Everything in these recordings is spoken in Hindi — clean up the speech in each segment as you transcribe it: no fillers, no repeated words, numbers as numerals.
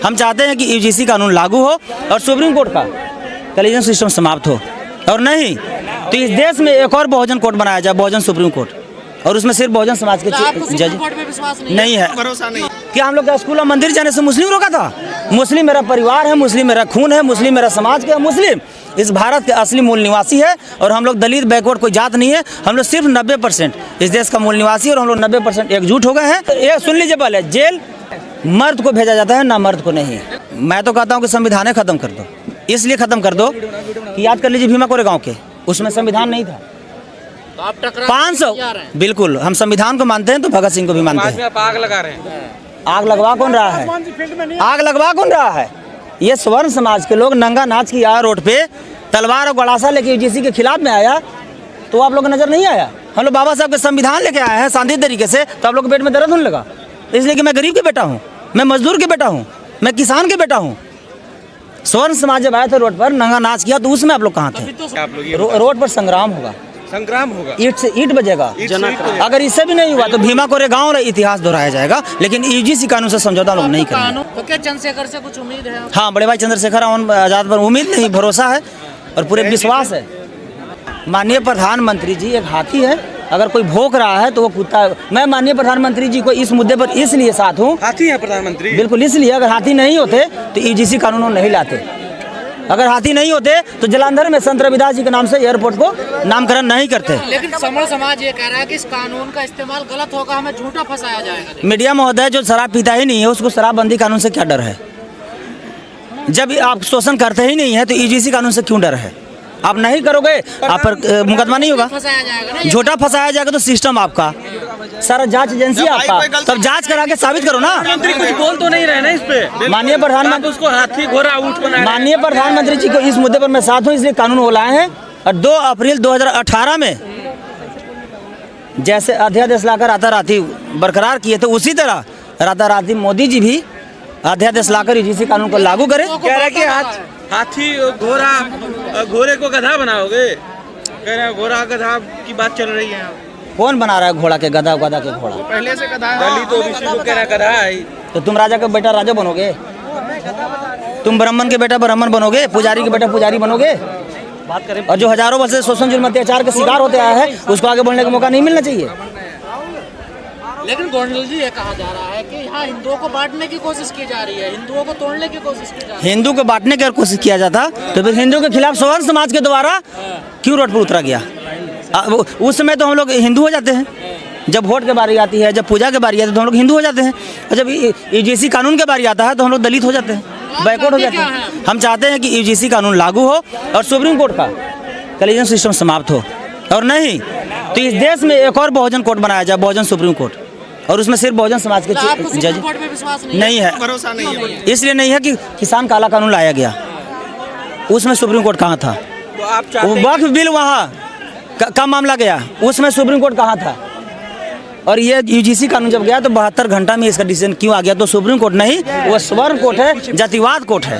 हम चाहते हैं कि यूजीसी कानून लागू हो और सुप्रीम कोर्ट का कलीजियम सिस्टम समाप्त हो, और नहीं तो इस देश में एक और बहुजन कोर्ट बनाया जाए, बहुजन सुप्रीम कोर्ट, और उसमें सिर्फ बहुजन समाज के जज नहीं है। भरोसा नहीं क्या हम लोग का स्कूल और मंदिर जाने से मुस्लिम रोका था? मुस्लिम मेरा परिवार है, मुस्लिम मेरा खून है, मुस्लिम मेरा समाज के, मुस्लिम इस भारत के असली मूल निवासी है। और हम लोग दलित बैकवर्ड कोई जात नहीं है, हम लोग सिर्फ 90% इस देश का मूल निवासी है, और हम लोग 90% एकजुट हो गए हैं। ये सुन लीजिए, पहले जेल मर्द को भेजा जाता है, ना मर्द को नहीं। मैं तो कहता हूँ कि संविधान खत्म कर दो, इसलिए खत्म कर दो कि याद कर लीजिए भीमा कोरेगांव के, उसमें संविधान नहीं था। 500 बिल्कुल हम संविधान को मानते हैं तो भगत सिंह को भी मानते हैं। आप आग लगा रहे हैं, आग लगवा कौन रहा है? आग लगवा कौन रहा है? ये स्वर्ण समाज के लोग नंगा नाच की आया रोड पे, तलवार और गड़ासा लेके यूजीसी के खिलाफ में आया, तो आप लोग को नजर नहीं आया? हम लोग बाबा साहब के संविधान लेके आए हैं शांति तरीके से, तो आप लोग के पेट में दर्द होने लगा? इसलिए कि मैं गरीब के बेटा हूँ, मैं मजदूर के बेटा हूँ, मैं किसान के बेटा हूँ। स्वर्ण समाज जब आए थे रोड पर, नंगा नाच किया, तो उसमें आप लोग कहाँ थे? रोड पर संग्राम होगा, संग्राम होगा, ईट से ईट बजेगा। अगर इससे भी नहीं हुआ तो भीमा कोरेगांव और इतिहास दोहराया जाएगा, लेकिन यूजीसी कानून से समझौता लोग नहीं करेंगे। तो क्या चंद्रशेखर से कुछ उम्मीद है? हाँ, बड़े भाई चंद्रशेखर आजाद पर उम्मीद नहीं, भरोसा है और पूरे विश्वास है। माननीय प्रधानमंत्री जी एक हाथी है, अगर कोई भौंक रहा है तो वो कुत्ता है। मैं माननीय प्रधानमंत्री जी को इस मुद्दे पर इसलिए साथ हूँ, हाथी है प्रधानमंत्री, बिल्कुल इसलिए, अगर हाथी नहीं होते तो यूजीसी कानून नहीं लाते। अगर हाथी नहीं होते तो जलंधर में संत रविदास जी के नाम से एयरपोर्ट को नामकरण नहीं करते। लेकिन समण समाज ये कह रहा है कि इस कानून का इस्तेमाल गलत होगा, हमें झूठा फंसाया जाएगा। मीडिया महोदय, जो शराब पीता ही नहीं है उसको शराबबंदी कानून से क्या डर है? जब आप शोषण करते ही नहीं है तो यूजीसी कानून से क्यों डर है? आप नहीं करोगे, आप पर मुकदमा नहीं होगा, फंसाया जाएगा, झूठा फंसाया जाएगा। तो सिस्टम आपका, सारा जांच एजेंसी आपका, तब जांच करा के साबित करो ना। कुछ बोल तो नहीं रहे ना इस पे? माननीय प्रधानमंत्री, उसको हाथी घोड़ा ऊंट बना, माननीय प्रधानमंत्री जी को इस मुद्दे पर मैं साथ हूँ, इसलिए कानून वो लाए हैं। और 2 अप्रैल 2018 में जैसे अध्यादेश लाकर राताराती बरकरार किए थे, उसी तरह राताराती मोदी जी भी अध्यादेश लाकर यूजीसी कानून को लागू करें। कह रहा कि हाथी घोड़ा, घोड़े को गधा बनाओगे, कह रहे हैं घोड़ा गधा की बात चल रही है। कौन बना रहा है घोड़ा के गधा, गधा के घोड़ा? पहले से गधा है, दलित ओबीसी को कह रहा है गधा है। तो तुम राजा का बेटा राजा बनोगे, तुम ब्राह्मण के बेटा ब्राह्मण बनोगे, पुजारी के बेटा पुजारी बनोगे? बात करें, और जो हजारों वर्ष से शोषण जुल्म अत्याचार के शिकार होते आया है, उसको आगे बढ़ने का मौका नहीं मिलना चाहिए। लेकिन गोंडल जी ये कहा जा रहा है कि यहाँ हिंदुओं को बांटने की कोशिश की जा रही है, हिंदुओं को तोड़ने की कोशिश की जा रही है। हिंदू को बांटने की अगर कोशिश किया जाता तो फिर हिंदू के खिलाफ स्वर्ण समाज के द्वारा क्यों रोड पर उतरा गया? उस समय तो हम लोग हिंदू हो जाते हैं, जब वोट की बारी आती है, जब पूजा की बारी आती है तो हम लोग हिंदू हो जाते हैं, और जब यूजीसी कानून की बारी आता है तो हम लोग दलित हो जाते हैं, बैकवर्ड हो जाते हैं। हम चाहते हैं कि यूजीसी कानून लागू हो और सुप्रीम कोर्ट का कलीजियम सिस्टम समाप्त हो, और नहीं तो इस देश में एक और बहुजन कोर्ट बनाया जाए, बहुजन सुप्रीम कोर्ट, और उसमें सिर्फ बहुजन समाज के जज नहीं है। भरोसा नहीं है, इसलिए नहीं है कि किसान काला कानून लाया गया, उसमें सुप्रीम कोर्ट कहाँ था? वक्फ बिल वहाँ का मामला गया, उसमें सुप्रीम कोर्ट कहाँ था? और ये यूजीसी कानून जब गया तो 72 घंटा में इसका डिसीजन क्यों आ गया? तो सुप्रीम कोर्ट नहीं, वो स्वर्ण कोर्ट है, जातिवाद कोर्ट है।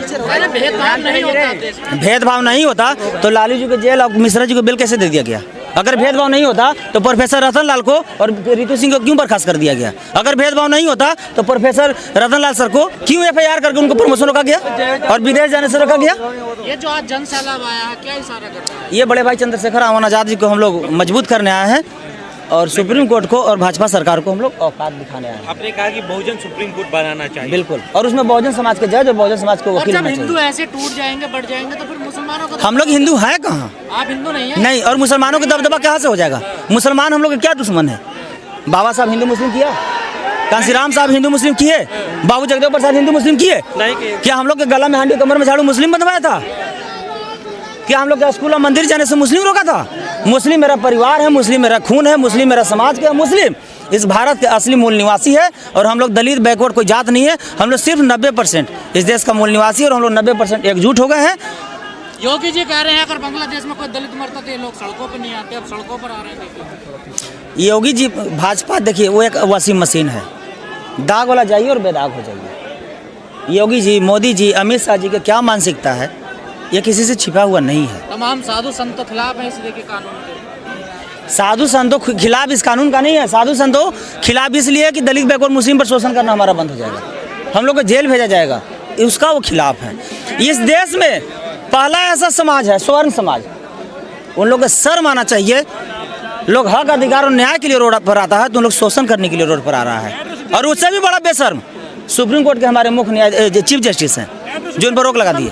भेदभाव नहीं होता तो लालू जी को जेल और मिश्रा जी को बिल कैसे दे दिया गया? अगर भेदभाव नहीं होता तो प्रोफेसर रतन लाल को और रितु सिंह को क्यों बर्खास्त कर दिया गया? अगर भेदभाव नहीं होता तो प्रोफेसर रतन लाल सर को क्यों FIR करके उनको प्रमोशन रोका गया और विदेश जाने से रोका गया? ये जो आज जन सैलाब आया है, क्या इशारा करता है? ये बड़े भाई चंद्रशेखर आजाद जी को हम लोग मजबूत करने आए हैं, और सुप्रीम कोर्ट को और भाजपा सरकार को हम लोग औकात दिखाने आए हैं। आपने कहा कि बहुजन सुप्रीम कोर्ट बनाना चाहिए, बिल्कुल, और उसमें बहुजन समाज के जज और बहुजन समाज को वकील जब हिंदू ऐसे टूट जाएंगे, बढ़ जाएंगे, तो फिर मुसलमानों को हम लोग हिंदू हैं कहाँ? आप हिंदू नहीं है? नहीं, और मुसलमानों का दबदबा कहाँ से हो जाएगा? मुसलमान हम लोग के क्या दुश्मन है? बाबा साहब हिंदू मुस्लिम किया, कांसीराम साहब हिंदू मुस्लिम किए, बाबू जगदेव प्रसाद हिंदू मुस्लिम किए? क्या हम लोग के गला में हांडी कमर में झाड़ू मुस्लिम बंधवाया था? क्या हम लोग का स्कूल और मंदिर जाने से मुस्लिम रोका था? मुस्लिम मेरा परिवार है, मुस्लिम मेरा खून है, मुस्लिम मेरा समाज के, मुस्लिम इस भारत के असली मूल निवासी है, और हम लोग दलित बैकवर्ड कोई जात नहीं है, हम लोग सिर्फ 90% इस देश का मूल निवासी है, और हम लोग 90% एकजुट हो गए हैं। योगी जी कह रहे हैं अगर बांग्लादेश में कोई दलित मरता तो ये लोग सड़कों पर नहीं आते, अब सड़कों पर आ रहे हैं। योगी जी, भाजपा देखिए वो एक वॉशिंग मशीन है, दाग वाला जाइए और बेदाग हो जाइए। योगी जी, मोदी जी, अमित शाह जी की क्या मानसिकता है, ये किसी से छिपा हुआ नहीं है। तमाम साधु संत खिलाफ है इसलिए के कानून के। साधु संतों खिलाफ इस कानून का नहीं है, साधु संतों खिलाफ इसलिए कि दलित बैकवर्ड मुस्लिम पर शोषण करना हमारा बंद हो जाएगा, हम लोग को जेल भेजा जाएगा, उसका वो खिलाफ है। इस देश में पहला ऐसा समाज है स्वर्ण समाज, उन लोगों को शर्म आना चाहिए। लोग हक अधिकार और न्याय के लिए रोड पर आता है तो उन लोग शोषण करने के लिए रोड पर आ रहा है। और उससे भी बड़ा बेशर्म सुप्रीम कोर्ट के हमारे मुख्य न्याय चीफ जस्टिस हैं जो इन पर रोक लगा दी है।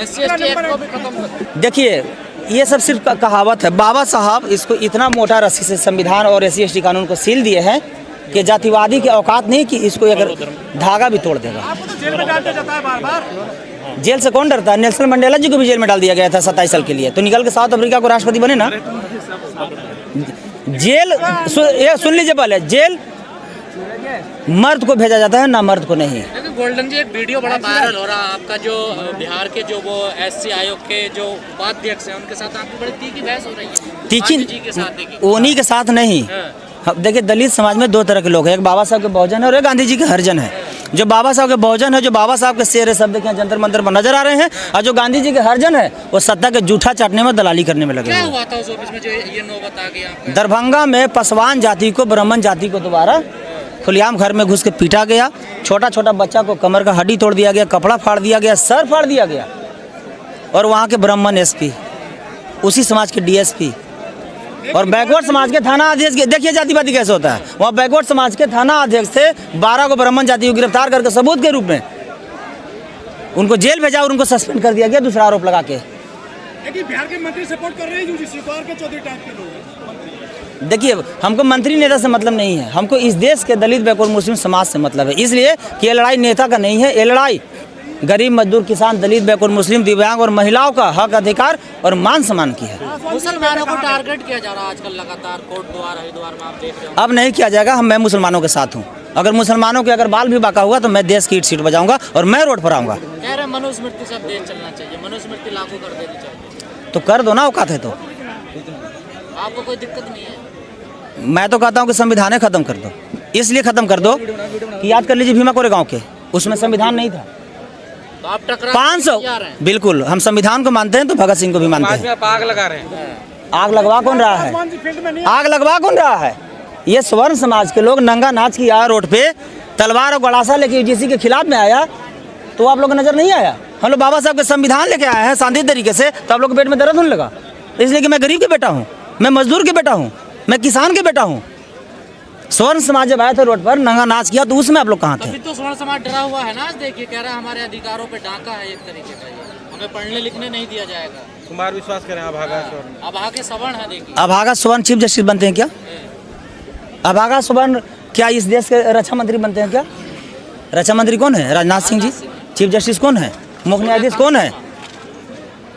SC/ST एक्ट को भी खत्म कर। देखिए ये सब सिर्फ कहावत है। बाबा साहब इसको इतना मोटा रस्सी से संविधान और SC/ST कानून को सील दिए हैं कि जातिवादी की औकात नहीं कि इसको अगर धागा भी तोड़ देगा। जेल में डालते जाता है बार बार। जेल से कौन डरता है? नेल्सन मंडेला जी को भी जेल में डाल दिया गया था 27 साल के लिए, तो निकल के साउथ अफ्रीका को राष्ट्रपति बने ना। जेल सुन लीजिए पहले, जेल मर्द को भेजा जाता है ना मर्द को नहीं। लेकिन गोल्डन जी एक वीडियो बड़ा वायरल हो रहा है आपका, जो बिहार के जो वो SC आयोग के जो उपाध्यक्ष हैं उनके साथ आपकी बड़ी तीखी बहस हो रही है। तीखी गांधी जी के साथ देखिए, उन्हीं के साथ नहीं। देखिए दलित समाज में दो तरह के लोग हैं, एक बाबा साहब के बहुजन है और एक गांधी जी के हरिजन है। जो बाबा साहब के बहुजन है, जो बाबा साहब के शेर सब देखें जंतर मंतर पर नजर आ रहे हैं, और जो गांधी जी के हरिजन है वो सत्ता के जूठा चाटने में दलाली करने में लगे क्या हुए। हुआ था उस ऑफिस में जो ये नौबत आ गई आपका? दरभंगा में पसवान जाति को ब्राह्मण जाति को दोबारा खुलेआम घर में घुस के पीटा गया। छोटा छोटा बच्चा को कमर का हड्डी तोड़ दिया गया, कपड़ा फाड़ दिया गया, सर फाड़ दिया गया। और वहाँ के ब्राह्मण SP, उसी समाज के DSP और बैकवर्ड समाज के थाना अध्यक्ष के, देखिए जातिवादी कैसे होता है। वहाँ बैकवर्ड समाज के थाना अध्यक्ष थे, 12 को ब्राह्मण जाति को गिरफ्तार करके सबूत के रूप में उनको जेल भेजा और उनको सस्पेंड कर दिया गया दूसरा आरोप लगा के। बिहार के मंत्री सपोर्ट कर रहे हैं UGC को, और के चौधरी टाइप के लोग। देखिए हमको मंत्री नेता से मतलब नहीं है, हमको इस देश के दलित बैकवर्ड मुस्लिम समाज से मतलब है। इसलिए कि ये लड़ाई नेता का नहीं है, ये लड़ाई गरीब मजदूर किसान दलित बैकवर्ड मुस्लिम दिव्यांग और महिलाओं का हक अधिकार और मान सम्मान की है। मुसलमानों को टारगेट किया जा रहा है आजकल लगातार, कोर्ट द्वार हरिद्वार में आप देख रहे हो। अब नहीं किया जाएगा। मैं मुसलमानों के साथ हूँ। अगर मुसलमानों के अगर बाल भी बाका हुआ तो मैं देश की ईट सीट बजाऊंगा और मैं रोड पर आऊँगा। कह रहे मनुस्मृति से अब देश चलना चाहिए, मनुस्मृति लागू कर देनी चाहिए। तो कर दो ना, औकात है तो। आपको कोई दिक्कत नहीं है? मैं तो कहता हूँ कि संविधान खत्म कर दो। इसलिए खत्म कर दो कि याद कर लीजिए भीमा कोरेगांव के, उसमें संविधान नहीं था। तो आप टकरा 500 बिल्कुल हम संविधान को मानते हैं तो भगत सिंह को भी मानते हैं। आप आग लगा रहे हैं। आग लगवा कौन रहा है? आग लगवा कौन रहा है? ये स्वर्ण समाज के लोग नंगा नाच की आया रोड पे, तलवार और गड़ासा लेके UGC के खिलाफ में आया तो आप लोग को नजर नहीं आया? हम लोग बाबा साहब के संविधान लेके आए हैं शांति तरीके से, तो आप लोग के पेट में दर्द होने लगा। इसलिए कि मैं गरीब के बेटा हूँ, मैं मजदूर के बेटा हूँ, मैं किसान के बेटा हूँ। स्वर्ण समाज जब आया था रोड पर नंगा नाच किया तो उसमें आप लोग कहाँ थे? अभी तो स्वर्ण समाज डरा हुआ है ना। आज देखिए कह रहा है हमारे अधिकारों पे डाका है एक तरीके का, ये हमें पढ़ने लिखने नहीं दिया जाएगा। कुमार विश्वास करें अभागा स्वर्ण। अभागे सवर्ण है देखिए। अभागा स्वर्ण चीफ जस्टिस बनते हैं क्या? अभागा स्वर्ण क्या इस देश के रक्षा मंत्री बनते हैं क्या? रक्षा मंत्री कौन है? राजनाथ सिंह जी। चीफ जस्टिस कौन है? मुख्य न्यायाधीश कौन है?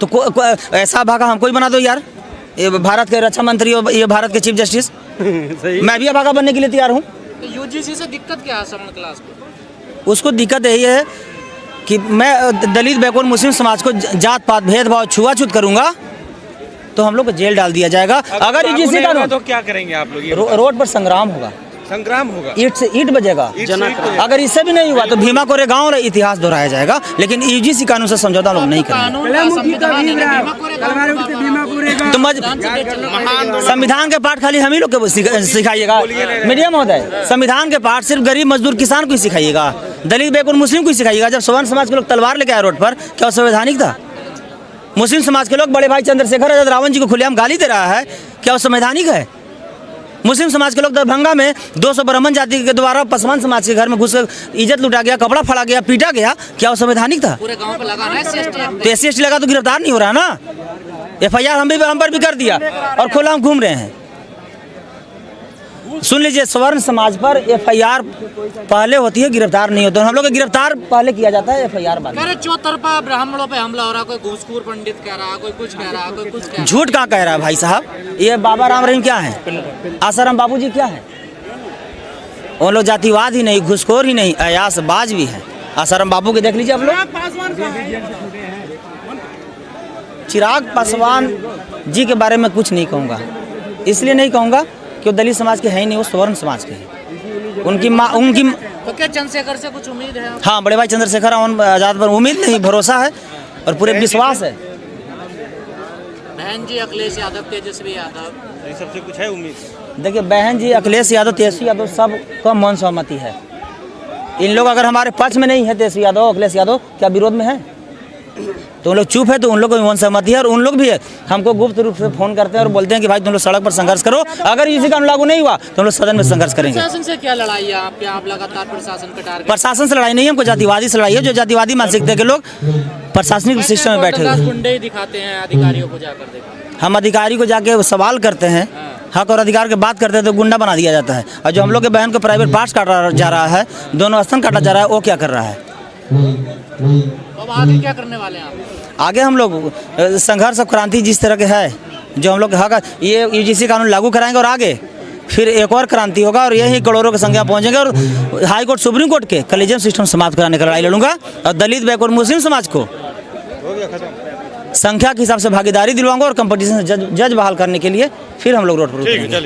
तो ऐसा अभागा हमको ही बना दो यार, ये भारत के रक्षा मंत्री और ये भारत के चीफ जस्टिस। मैं भी अभागा बनने के लिए तैयार हूँ। तो UGC से दिक्कत क्या है सवर्ण क्लास को? उसको दिक्कत यही है कि मैं दलित बैकवर्ड मुस्लिम समाज को जात पात भेदभाव छुआछूत करूंगा तो हम लोग को जेल डाल दिया जाएगा। अगर UGC का तो क्या करेंगे आप लोग? रोड पर संग्राम होगा, संग्राम होगा, ईट से ईट बजेगा। अगर इससे भी नहीं हुआ तो भीमा कोरेगांव और इतिहास दोहराया जाएगा। लेकिन UGC कानून से समझौता लोग नहीं करेंगे। तो संविधान के पाठ खाली हम ही लोग को सिखाइएगा? मीडिया महोदय, संविधान के पाठ सिर्फ गरीब मजदूर किसान को ही सिखाइएगा, दलित बैकवर्ड मुस्लिम को ही सिखाइएगा? जब स्वर्ण समाज के लोग तलवार लेके आए रोड पर, क्या संवैधानिक था? मुस्लिम समाज के लोग बड़े भाई चंद्रशेखर आजाद रावण जी को खुलेआम गाली दे रहा है, क्या वो संवैधानिक है? मुस्लिम समाज के लोग दरभंगा में 200 ब्राह्मण जाति के द्वारा पसवान समाज के घर में घुस कर इज्जत लुटा गया, कपड़ा फाड़ा गया, पीटा गया, क्या वो संवैधानिक था? पूरे गांव पे लगा है तो SC/ST लगा तो गिरफ्तार नहीं हो रहा ना। FIR हम पर भी कर दिया और खुला घूम रहे हैं। सुन लीजिए, स्वर्ण समाज पर FIR पहले होती है, गिरफ्तार नहीं होता। हम लोग गिरफ्तार पहले किया जाता है, FIR बाद। अरे चौतरफा ब्राह्मणों पे हमला हो रहा, कोई घूसखोर पंडित कह रहा, कोई कुछ कह रहा, कोई कुछ कह रहा। झूठ कहाँ कह रहा है भाई साहब? ये बाबा राम रहीम क्या है? आसाराम बापू जी क्या है? वो लोग जातिवाद ही नहीं, घुसखोर ही नहीं, अयासबाज भी है। आसाराम बापू के देख लीजिए आप लोग। चिराग पासवान जी के बारे में कुछ नहीं कहूँगा, इसलिए नहीं कहूँगा कि वो दलित समाज के हैं ही नहीं, वो स्वर्ण समाज के हैं। उनकी तो क्या चंद्रशेखर से कुछ उम्मीद है? हाँ, बड़े भाई चंद्रशेखर आजाद पर उम्मीद नहीं, भरोसा है और पूरे विश्वास है। बहन जी अखिलेश यादव, तेजस्वी यादव, ये सबसे कुछ है उम्मीद? देखिए बहन जी अखिलेश यादव, तेजस्वी यादव सब का मौन सहमति है। इन लोग अगर हमारे पक्ष में नहीं है तेजस्वी यादव, अखिलेश यादव, क्या विरोध में है? तो उन लोग चुप है, तो उन लोग को भी सहमति है। और उन लोग भी है, हमको गुप्त रूप से फोन करते हैं और बोलते हैं कि भाई तुम लोग सड़क पर संघर्ष करो, अगर यूजीसी कानून लागू नहीं हुआ तो हम लोग सदन में संघर्ष करेंगे। प्रशासन से क्या लड़ाई है आपके? आप लगातार प्रशासन का टारगेट। प्रशासन से लड़ाई नहीं है, हमको जातिवादी से लड़ाई है। जो जातिवादी मानसिकता के लोग प्रशासनिक सिस्टम में बैठे हुए हैं। गुंडे दिखाते हैं अधिकारियों को जाकर, देखा हम अधिकारी को जाके सवाल करते हैं, हक और अधिकार की बात करते हैं तो गुंडा बना दिया जाता है। और जो हम लोग के बहन को प्राइवेट पार्ट्स काटा जा रहा है, दोनों स्तन काटा जा रहा है, वो क्या कर रहा है? अब आगे क्या करने वाले हैं आप? आगे हम लोग संघर्ष और क्रांति जिस तरह के है, जो हम लोग के हक, ये यूजीसी कानून लागू कराएंगे और आगे फिर एक और क्रांति होगा और यही करोड़ों की संख्या पहुंचेंगे। और हाई कोर्ट, सुप्रीम कोर्ट के कलेजियम सिस्टम समाप्त कराने का लड़ाई लड़ूंगा और दलित, बैकवर्ड, मुस्लिम समाज को संख्या के हिसाब से भागीदारी दिलवाऊंगा और कंपटीशन से जज बहाल करने के लिए फिर हम लोग रोड पर उतरेंगे।